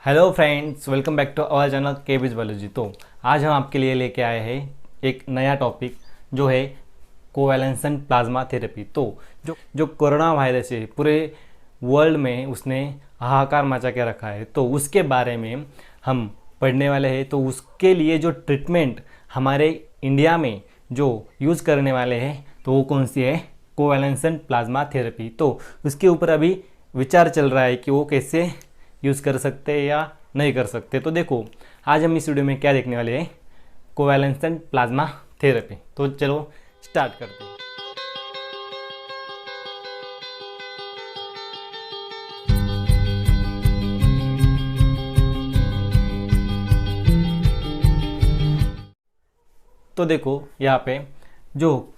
Hello friends, welcome back to our channel केबीज biology. तो आज हम आपके लिए लेके आए हैं एक नया टॉपिक जो है कोवैलेंसेंट प्लाज्मा थेरेपी। तो जो कोरोना वायरस है पूरे वर्ल्ड में उसने हाहाकार मचा के रखा है, तो उसके बारे में हम पढ़ने वाले हैं। तो उसके लिए जो ट्रीटमेंट हमारे इंडिया में जो यूज़ करने वाले हैं तो वो कौन सी है, कोवैलेंसेंट प्लाज्मा थेरेपी। तो उसके ऊपर अभी विचार चल रहा है कि वो कैसे यूज़ कर सकते हैं या नहीं कर सकते। तो देखो आज हम इस वीडियो में क्या देखने वाले हैं, कोवैलेंसेंट प्लाज्मा थेरेपी। तो चलो स्टार्ट करते हैं। तो देखो यहाँ पे जो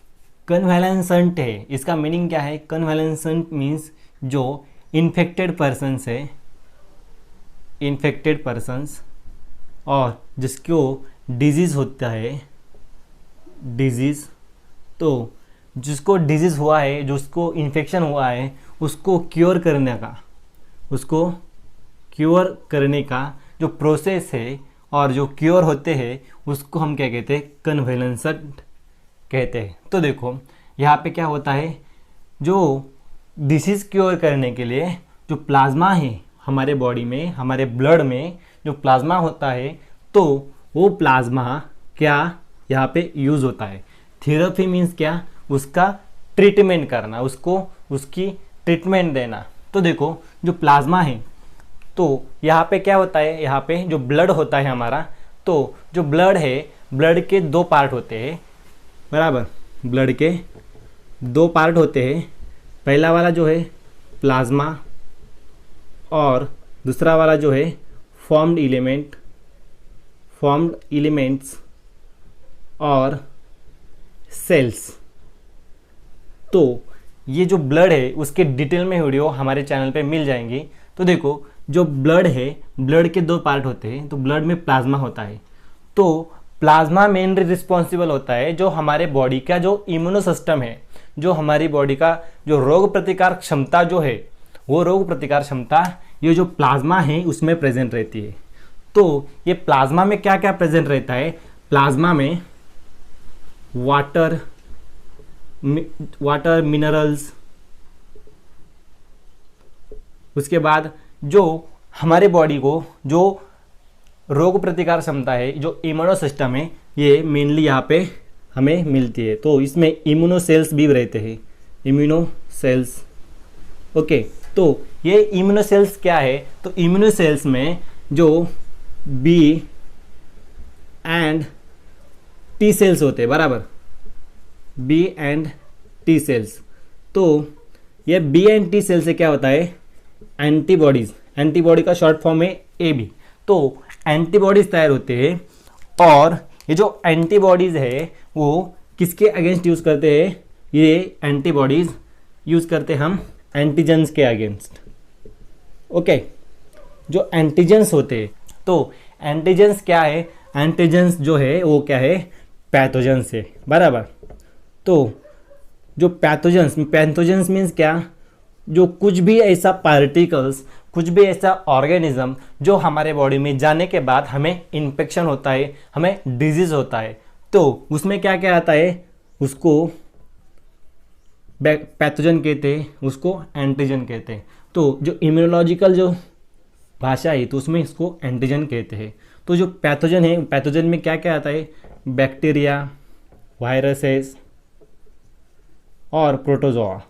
कन्वैलेंसेंट है इसका मीनिंग क्या है। कन्वैलेंसेंट मीन्स जो इन्फेक्टेड पर्सन्स है, इन्फेक्टेड पर्सन्स और जिसको डिजीज़ होता है, डिजीज़, तो जिसको डिजीज़ हुआ है, जिसको इन्फेक्शन हुआ है, उसको क्योर करने का जो प्रोसेस है और जो क्योर होते हैं उसको हम क्या कहते हैं, कन्वैलेंसेंट कहते हैं। तो देखो यहाँ पे क्या होता है, जो डिसीज़ क्योर करने के लिए जो प्लाज्मा है हमारे बॉडी में, हमारे ब्लड में जो प्लाज्मा होता है, तो वो प्लाज्मा क्या यहाँ पे यूज़ होता है। थेरेपी मीन्स क्या, उसका ट्रीटमेंट करना, उसको उसकी ट्रीटमेंट देना। तो देखो जो प्लाज्मा है तो यहाँ पे क्या होता है, यहाँ पे जो ब्लड होता है हमारा, तो जो ब्लड है, ब्लड के दो पार्ट होते हैं, बराबर। ब्लड के दो पार्ट होते हैं, पहला वाला जो है प्लाज्मा और दूसरा वाला जो है फॉर्म्ड एलिमेंट्स और सेल्स। तो ये जो ब्लड है उसके डिटेल में वीडियो हमारे चैनल पे मिल जाएंगी। तो देखो जो ब्लड है, ब्लड के दो पार्ट होते हैं, तो ब्लड में प्लाज्मा होता है। तो प्लाज्मा मेनली रिस्पॉन्सिबल होता है जो हमारे बॉडी का जो इम्यूनो सिस्टम है, जो हमारी बॉडी का जो रोग प्रतिकार क्षमता जो है, वो रोग प्रतिकार क्षमता ये जो प्लाज्मा है उसमें प्रेजेंट रहती है। तो ये प्लाज्मा में क्या क्या प्रेजेंट रहता है, प्लाज्मा में वाटर मिनरल्स, उसके बाद जो हमारे बॉडी को जो रोग प्रतिकार क्षमता है, जो इम्यूनो सिस्टम है, ये मेनली यहाँ पे हमें मिलती है। तो इसमें इम्यूनो सेल्स भी रहते हैं, इम्यूनो सेल्स। ओके, तो ये इम्यूनो सेल्स क्या है, तो इम्यूनो सेल्स में जो बी एंड टी सेल्स होते हैं, बराबर, बी एंड टी सेल्स। तो ये बी एंड टी सेल से क्या होता है, एंटीबॉडीज, एंटीबॉडी का शॉर्ट फॉर्म है एबी। तो एंटीबॉडीज तैयार होते हैं और ये जो एंटीबॉडीज है वो किसके अगेंस्ट यूज करते हैं, ये एंटीबॉडीज यूज करते हैं हम एंटीजेंस के अगेंस्ट। ओके, जो एंटीजेंस होते हैं, तो एंटीजेंस क्या है, एंटीजेंस जो है वो क्या है, पैथोजेंस है, बराबर। तो जो पैथोजेंस मीन्स क्या, जो कुछ भी ऐसा पार्टिकल्स, कुछ भी ऐसा ऑर्गेनिज्म जो हमारे बॉडी में जाने के बाद हमें इन्फेक्शन होता है, हमें डिजीज होता है, तो उसमें क्या क्या आता है, उसको पैथोजन कहते हैं, उसको एंटीजन कहते हैं। तो जो इम्यूनोलॉजिकल जो भाषा है तो उसमें इसको एंटीजन कहते हैं। तो जो पैथोजन है, पैथोजन में क्या क्या आता है, बैक्टीरिया, वायरसेस और प्रोटोजोआ।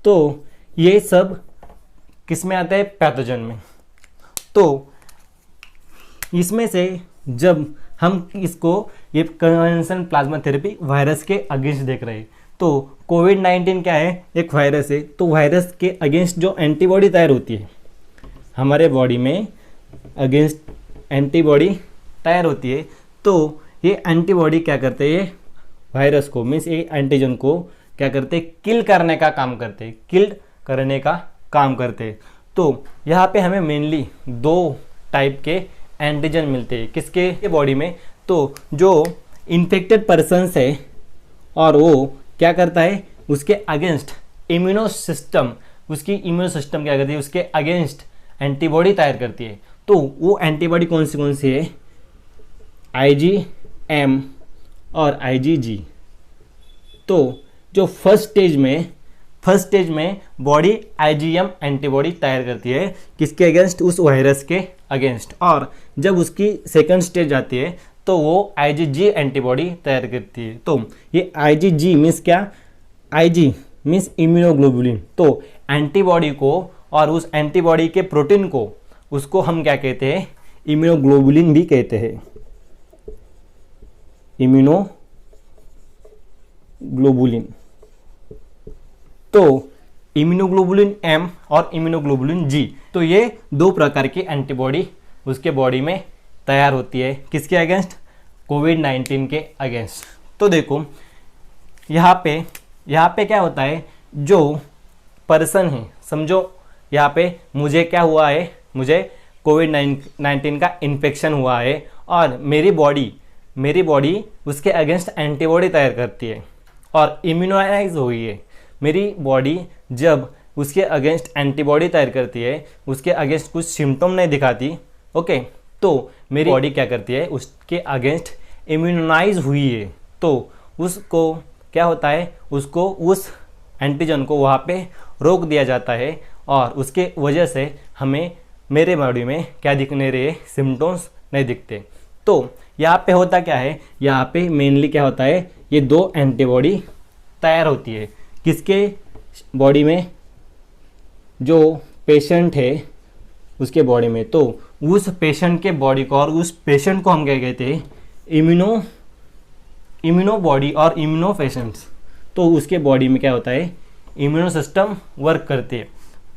तो ये सब किस में आता है, पैथोजन में। तो इसमें से जब हम इसको ये कन्वैलेंसेंट प्लाज्मा थेरेपी वायरस के अगेंस्ट देख रहे हैं, तो कोविड-19 क्या है, एक वायरस है। तो वायरस के अगेंस्ट जो एंटीबॉडी तैयार होती है हमारे बॉडी में, अगेंस्ट एंटीबॉडी तैयार होती है, तो ये एंटीबॉडी क्या करते हैं, वायरस को, मीन्स ये एंटीजन को क्या करते हैं, किल करने का काम करते हैं। तो यहाँ पे हमें मेनली दो टाइप के एंटीजन मिलते हैं, किसके बॉडी में, तो जो इन्फेक्टेड पर्सन्स है और वो क्या करता है, उसके अगेंस्ट इम्यूनो सिस्टम, उसकी इम्यूनो सिस्टम क्या करती है, उसके अगेंस्ट एंटीबॉडी तैयार करती है। तो वो एंटीबॉडी कौन सी है, IgM और IgG। तो जो फर्स्ट स्टेज में बॉडी IgM एंटीबॉडी तैयार करती है, किसके अगेंस्ट, उस वायरस के अगेंस्ट। और जब उसकी सेकंड स्टेज आती है तो वो IgG एंटीबॉडी तैयार करती है। तो ये IgG मीन्स क्या, IG मीन्स इम्यूनोग्लोबुलिन। तो एंटीबॉडी को और उस एंटीबॉडी के प्रोटीन को, उसको हम क्या कहते हैं, इम्यूनोग्लोबुलिन भी कहते हैं, इम्यूनोग्लोबुलिन। तो इम्यूनोग्लोबुलिन M और इम्यूनोग्लोबुलिन G, तो ये दो प्रकार की एंटीबॉडी उसके बॉडी में तैयार होती है, किसके अगेंस्ट, कोविड-19 के अगेंस्ट। तो देखो यहाँ पे क्या होता है, जो पर्सन है, समझो यहाँ पे मुझे क्या हुआ है, मुझे कोविड-19 का इन्फेक्शन हुआ है और मेरी बॉडी उसके अगेंस्ट एंटीबॉडी तैयार करती है और इम्यूनाइज हुई है। मेरी बॉडी जब उसके अगेंस्ट एंटीबॉडी तैयार करती है, उसके अगेंस्ट कुछ सिम्टम नहीं दिखाती, ओके, तो मेरी बॉडी क्या करती है, उसके अगेंस्ट इम्यूनाइज हुई है। तो उसको क्या होता है, उसको उस एंटीजन को वहाँ पे रोक दिया जाता है और उसके वजह से हमें मेरे बॉडी में क्या दिखने रहे, सिम्टम्स नहीं दिखते। तो यहाँ पे होता क्या है, यहाँ पे मेनली क्या होता है, ये दो एंटीबॉडी तैयार होती है, किसके बॉडी में, जो पेशेंट है उसके बॉडी में। तो उस पेशेंट के बॉडी को, और उस पेशेंट को हम क्या कहते हैं, इम्यूनो बॉडी और इम्यूनो पेशेंट्स। तो उसके बॉडी में क्या होता है, इम्यूनो सिस्टम वर्क करते हैं।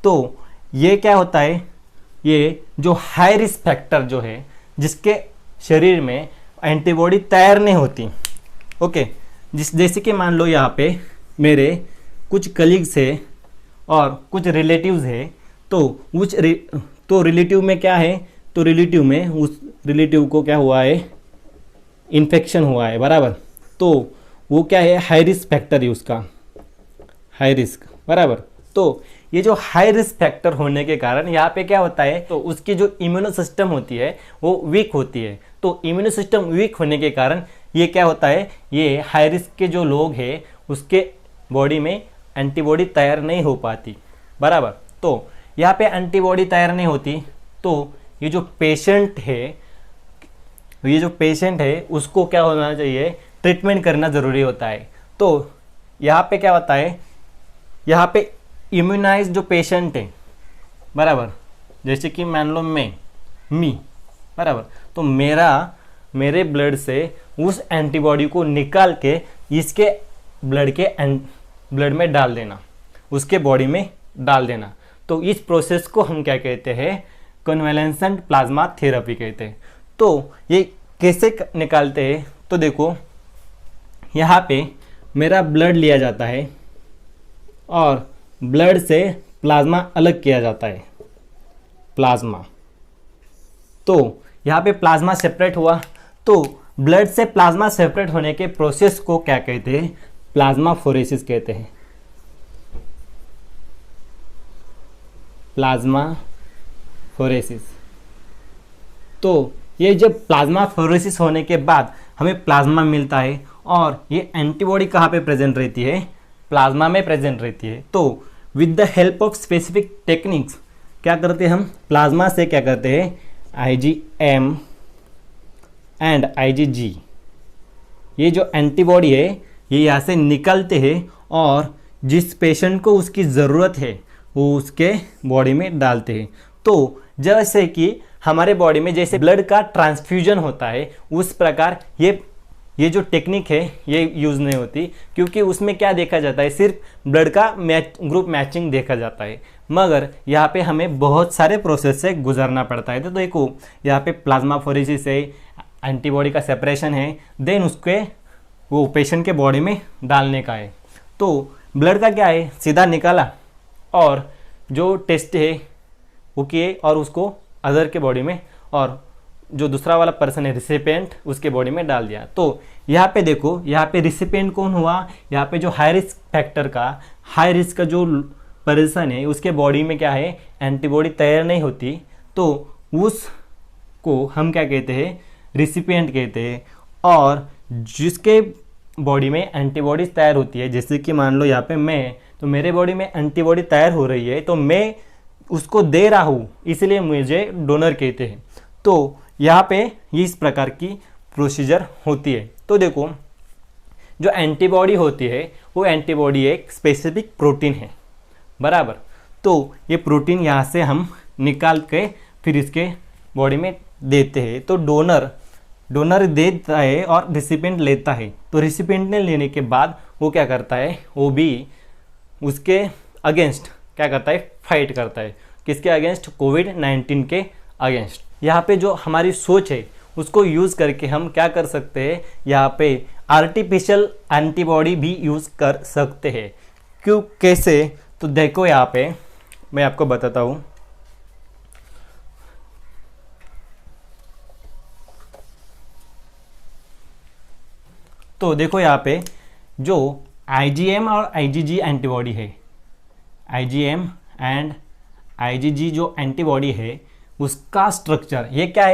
तो ये क्या होता है, ये जो हाई रिस्क फैक्टर जो है, जिसके शरीर में एंटीबॉडी तैयार नहीं होती, ओके, जैसे कि मान लो यहाँ पे मेरे कुछ कलीग्स है और कुछ रिलेटिव्स है। तो रिलेटिव में क्या है, तो रिलेटिव में उस रिलेटिव को क्या हुआ है, इन्फेक्शन हुआ है, बराबर। तो वो क्या है, हाई रिस्क फैक्टर है उसका, हाई रिस्क, बराबर। तो ये जो हाई रिस्क फैक्टर होने के कारण यहाँ पे क्या होता है, तो उसकी जो इम्यूनो सिस्टम होती है वो वीक होती है। तो इम्यूनो सिस्टम वीक होने के कारण ये क्या होता है, ये हाई रिस्क के जो लोग हैं उसके बॉडी में एंटीबॉडी तैयार नहीं हो पाती, बराबर। तो यहाँ पे एंटीबॉडी तैयार नहीं होती, तो ये जो पेशेंट है उसको क्या होना चाहिए, ट्रीटमेंट करना ज़रूरी होता है। तो यहाँ पे क्या होता है, यहाँ पे इम्यूनाइज जो पेशेंट है, बराबर, जैसे कि मान लो मी, बराबर, तो मेरे ब्लड से उस एंटीबॉडी को निकाल के इसके ब्लड में डाल देना, उसके बॉडी में डाल देना। तो इस प्रोसेस को हम क्या कहते हैं, कन्वालेसेंट प्लाज्मा थेरेपी कहते हैं। तो ये कैसे निकालते हैं, तो देखो यहाँ पे मेरा ब्लड लिया जाता है और ब्लड से प्लाज्मा अलग किया जाता है, प्लाज्मा। तो यहाँ पे प्लाज्मा सेपरेट हुआ, तो ब्लड से प्लाज्मा सेपरेट होने के प्रोसेस को क्या कहते हैं, प्लाज्माफोरेसिस कहते हैं, प्लाज्माफोरेसिस। तो ये जब प्लाज्माफोरेसिस होने के बाद हमें प्लाज्मा मिलता है और ये एंटीबॉडी कहाँ पे प्रेजेंट रहती है, प्लाज्मा में प्रेजेंट रहती है। तो with the help of specific techniques क्या करते हैं हम, प्लाज्मा से क्या करते हैं, IgM एंड IgG, ये जो एंटीबॉडी है ये यहाँ से निकलते हैं और जिस पेशेंट को उसकी ज़रूरत है वो उसके बॉडी में डालते हैं। तो जैसे कि हमारे बॉडी में जैसे ब्लड का ट्रांसफ्यूजन होता है, उस प्रकार ये जो टेक्निक है ये यूज़ नहीं होती, क्योंकि उसमें क्या देखा जाता है, सिर्फ ब्लड का ग्रुप मैचिंग देखा जाता है। मगर यहाँ पे हमें बहुत सारे प्रोसेस से गुजरना पड़ता है। तो देखो यहाँ पे प्लाज्माफोरेसिस है, एंटीबॉडी का सेपरेशन है, देन उसके वो पेशेंट के बॉडी में डालने का है। तो ब्लड का क्या है, सीधा निकाला और जो टेस्ट है वो किए और उसको अदर के बॉडी में, और जो दूसरा वाला पर्सन है रिसिपिएंट, उसके बॉडी में डाल दिया। तो यहाँ पे देखो, यहाँ पे रिसिपिएंट कौन हुआ, यहाँ पे जो हाई रिस्क फैक्टर का, हाई रिस्क का जो पर्सन है उसके बॉडी में क्या है, एंटीबॉडी तैयार नहीं होती, तो उसको हम क्या कहते हैं, रिसिपिएंट कहते हैं। और जिसके बॉडी में एंटीबॉडीज तैयार होती है, जैसे कि मान लो यहाँ पे मैं, तो मेरे बॉडी में एंटीबॉडी तैयार हो रही है, तो मैं उसको दे रहा हूँ, इसलिए मुझे डोनर कहते हैं। तो यहाँ पे इस प्रकार की प्रोसीजर होती है। तो देखो, जो एंटीबॉडी होती है वो एंटीबॉडी एक स्पेसिफिक प्रोटीन है, बराबर। तो ये प्रोटीन यहाँ से हम निकाल के फिर इसके बॉडी में देते हैं। तो डोनर देता है और रिसिपिएंट लेता है। तो रिसिपिएंट ने लेने के बाद वो क्या करता है, वो भी उसके अगेंस्ट क्या करता है, फाइट करता है। किसके अगेंस्ट, कोविड-19 के अगेंस्ट। यहाँ पे जो हमारी सोच है उसको यूज़ करके हम क्या कर सकते हैं, यहाँ पे आर्टिफिशियल एंटीबॉडी भी यूज़ कर सकते हैं। क्यों, कैसे, तो देखो यहाँ पे मैं आपको बताता हूँ। तो देखो यहाँ पे जो IgM और IgG एंटीबॉडी है, IgM एंड IgG जो एंटीबॉडी है उसका स्ट्रक्चर ये क्या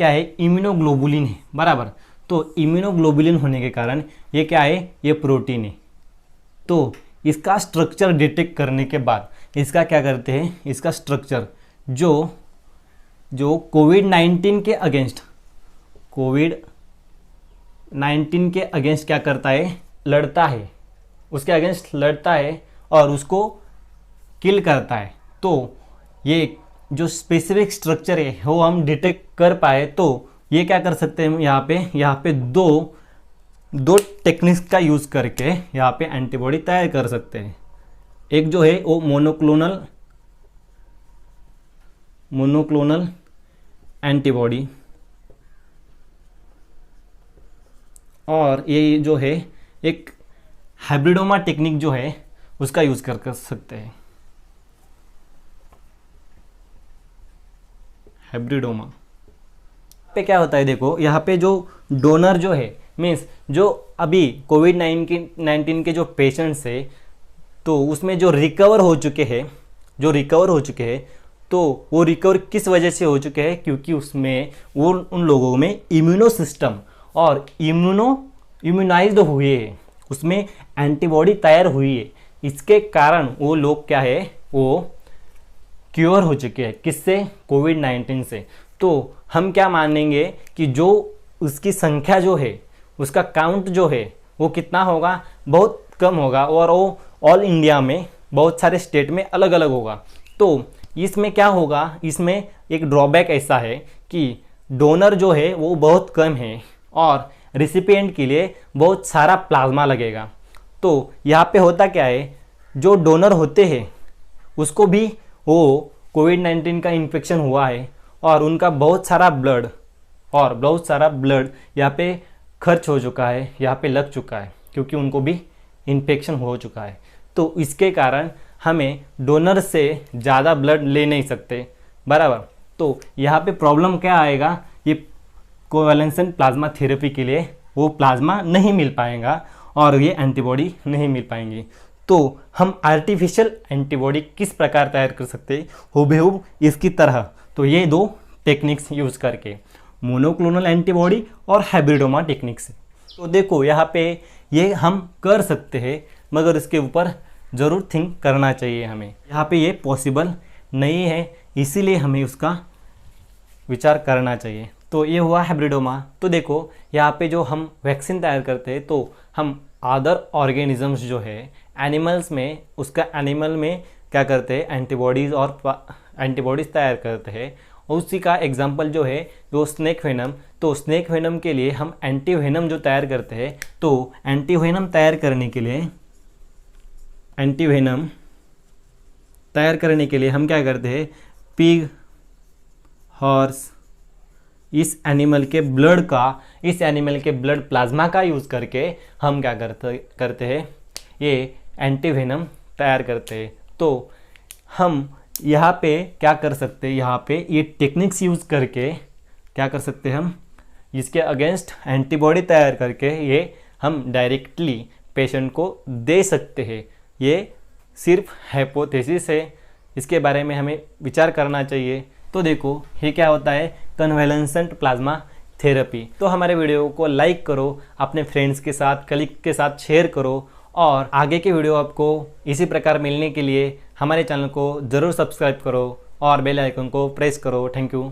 है, इम्यूनोग्लोबुलिन है, बराबर। तो इम्यूनोग्लोबुलिन होने के कारण ये क्या है, ये प्रोटीन है। तो इसका स्ट्रक्चर डिटेक्ट करने के बाद इसका क्या करते हैं, इसका स्ट्रक्चर जो कोविड-19 के अगेंस्ट क्या करता है, लड़ता है, उसके अगेंस्ट लड़ता है और उसको किल करता है। तो ये जो स्पेसिफिक स्ट्रक्चर है वो हम डिटेक्ट कर पाए, तो ये क्या कर सकते हैं, यहाँ पे दो टेक्निक्स का यूज़ करके यहाँ पे एंटीबॉडी तैयार कर सकते हैं। एक जो है वो मोनोक्लोनल एंटीबॉडी, और ये जो है एक हाइब्रिडोमा टेक्निक जो है उसका यूज़ कर सकते हैं। हाइब्रिडोमा पे क्या होता है, देखो यहाँ पे जो डोनर जो है, मीन्स जो अभी कोविड-19 के जो पेशेंट्स है, तो उसमें जो रिकवर हो चुके हैं, तो वो रिकवर किस वजह से हो चुके हैं, क्योंकि उसमें उन लोगों में इम्यूनो सिस्टम और इम्यूनाइज्ड हुए हैं, उसमें एंटीबॉडी तैयार हुई है। इसके कारण वो लोग क्या है, वो क्योर हो चुके हैं, किससे, कोविड-19 से। तो हम क्या मानेंगे कि जो उसकी संख्या जो है, उसका काउंट जो है वो कितना होगा, बहुत कम होगा, और वो ऑल इंडिया में बहुत सारे स्टेट में अलग अलग होगा। तो इसमें क्या होगा, इसमें एक ड्रॉबैक ऐसा है कि डोनर जो है वो बहुत कम है और रिसिपिएंट के लिए बहुत सारा प्लाज्मा लगेगा। तो यहाँ पे होता क्या है, जो डोनर होते हैं उसको भी वो कोविड-19 का इन्फेक्शन हुआ है और उनका बहुत सारा ब्लड यहाँ पे खर्च हो चुका है, यहाँ पे लग चुका है, क्योंकि उनको भी इन्फेक्शन हो चुका है। तो इसके कारण हमें डोनर से ज़्यादा ब्लड ले नहीं सकते, बराबर। तो यहाँ पे प्रॉब्लम क्या आएगा, ये कोवैलेंसेंट प्लाज्मा थेरेपी के लिए वो प्लाज्मा नहीं मिल पाएगा और ये एंटीबॉडी नहीं मिल पाएंगी। तो हम आर्टिफिशियल एंटीबॉडी किस प्रकार तैयार कर सकते हैं, हुबेहूब इसकी तरह। तो ये दो टेक्निक्स यूज़ करके, मोनोक्लोनल एंटीबॉडी और हाइब्रिडोमा टेक्निक्स। तो देखो यहाँ पे ये हम कर सकते हैं, मगर इसके ऊपर ज़रूर थिंक करना चाहिए हमें। यहाँ पे ये पॉसिबल नहीं है, इसीलिए हमें उसका विचार करना चाहिए। तो ये हुआ हाइब्रिडोमा। तो देखो यहाँ पे जो हम वैक्सीन तैयार करते हैं, तो हम अदर ऑर्गेनिजम्स जो है एनिमल्स में, उसका एनिमल में क्या करते हैं, एंटीबॉडीज़ तैयार करते हैं। और उसी का एग्जांपल जो है वो स्नेक वेनम। तो स्नेक वेनम के लिए हम एंटी वेनम जो तैयार करते हैं, तो एंटी वेनम तैयार करने के लिए हम क्या करते हैं, पिग, हॉर्स, इस एनिमल के ब्लड प्लाज्मा का यूज़ करके हम क्या करते हैं, ये एंटी वेनम तैयार करते हैं। तो हम यहाँ पे क्या कर सकते हैं, यहाँ पे ये टेक्निक्स यूज़ करके क्या कर सकते हैं, हम इसके अगेंस्ट एंटीबॉडी तैयार करके ये हम डायरेक्टली पेशेंट को दे सकते हैं। ये सिर्फ हाइपोथेसिस है, इसके बारे में हमें विचार करना चाहिए। तो देखो ये क्या होता है, कन्वेलेंसेंट प्लाज्मा थेरेपी। तो हमारे वीडियो को लाइक करो, अपने फ्रेंड्स के साथ, कलीग के साथ शेयर करो, और आगे के वीडियो आपको इसी प्रकार मिलने के लिए हमारे चैनल को ज़रूर सब्सक्राइब करो और बेल आइकन को प्रेस करो। Thank you.